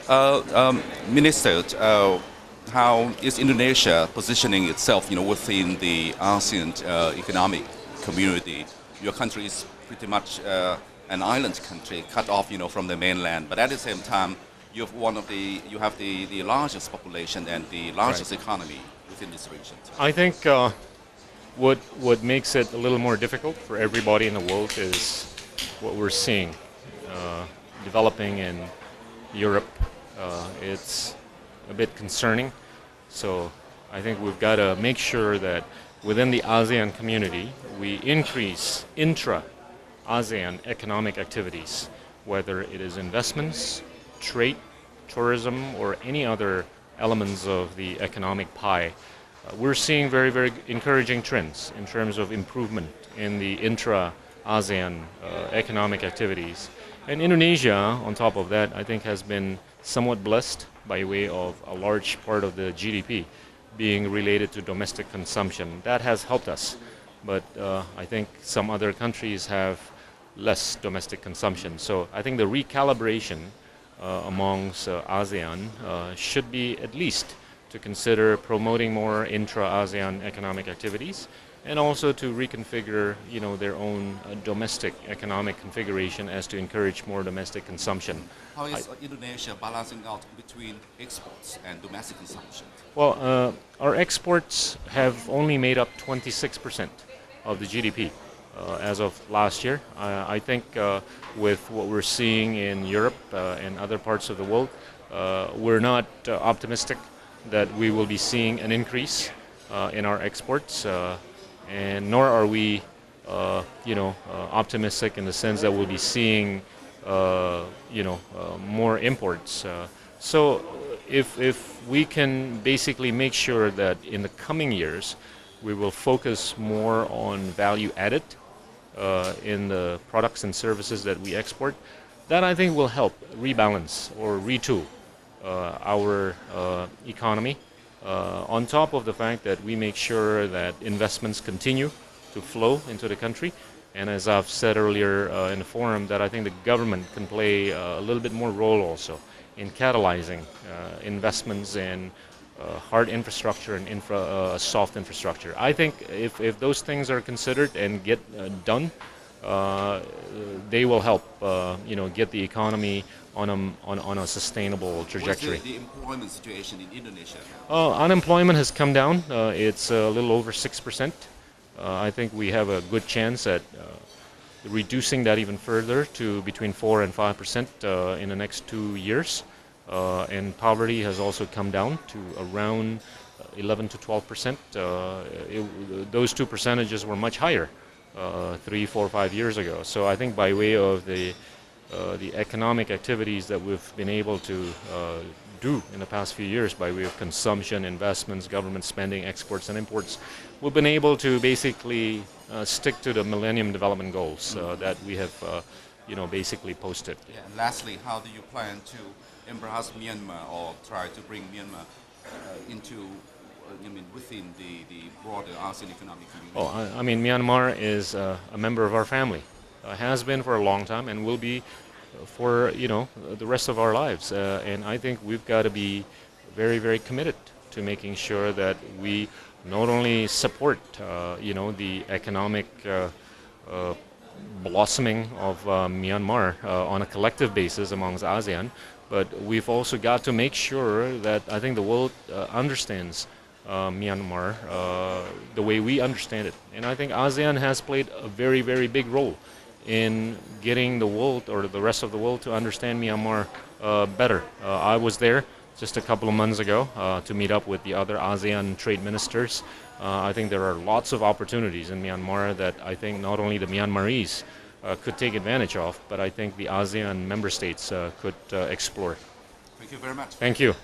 Minister, how is Indonesia positioning itself, within the ASEAN economic community? Your country is pretty much an island country, cut off, from the mainland. But at the same time, you have the largest population and the largest economy within this region. I think what makes it a little more difficult for everybody in the world is what we're seeing developing in Europe. It's a bit concerning. So I think we've got to make sure that within the ASEAN community, we increase intra-ASEAN economic activities, whether it is investments, trade, tourism, or any other elements of the economic pie. We're seeing very, very encouraging trends in terms of improvement in the intra-ASEAN economic activities. And Indonesia, on top of that, I think has been somewhat blessed by way of a large part of the GDP being related to domestic consumption. That has helped us, but I think some other countries have less domestic consumption. So I think the recalibration amongst ASEAN should be at least to consider promoting more intra-ASEAN economic activities, and also to reconfigure, their own domestic economic configuration as to encourage more domestic consumption. How is Indonesia balancing out between exports and domestic consumption? Well, our exports have only made up 26% of the GDP as of last year. I think with what we're seeing in Europe and other parts of the world, we're not optimistic that we will be seeing an increase in our exports, and nor are we, optimistic in the sense that we'll be seeing, more imports. So if we can basically make sure that in the coming years we will focus more on value added in the products and services that we export, that I think will help rebalance or retool our economy, on top of the fact that we make sure that investments continue to flow into the country. And as I've said earlier in the forum, that I think the government can play a little bit more role also in catalyzing investments in hard infrastructure and soft infrastructure. I think if those things are considered and get done, they will help, get the economy on a sustainable trajectory. What is the employment situation in Indonesia? Unemployment has come down. It's a little over 6%. I think we have a good chance at reducing that even further to between 4 and 5% in the next 2 years. And poverty has also come down to around 11 to 12%. Those two percentages were much higher 3, 4, 5 years ago. So I think by way of the economic activities that we've been able to do in the past few years by way of consumption, investments, government spending, exports and imports, we've been able to basically stick to the Millennium Development Goals that we have basically posted. Yeah. And lastly, how do you plan to embrace Myanmar or try to bring Myanmar into within the broader ASEAN economic community? Well, Myanmar is a member of our family. Has been for a long time and will be for the rest of our lives. And I think we've got to be very, very committed to making sure that we not only support the economic blossoming of Myanmar on a collective basis amongst ASEAN, but we've also got to make sure that I think the world understands Myanmar the way we understand it. And I think ASEAN has played a very, very big role in getting the world or the rest of the world to understand Myanmar better. I was there just a couple of months ago to meet up with the other ASEAN trade ministers. I think there are lots of opportunities in Myanmar that I think not only the Myanmarese could take advantage of, but I think the ASEAN member states could explore. Thank you very much. Thank you.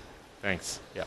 Thanks. Yeah.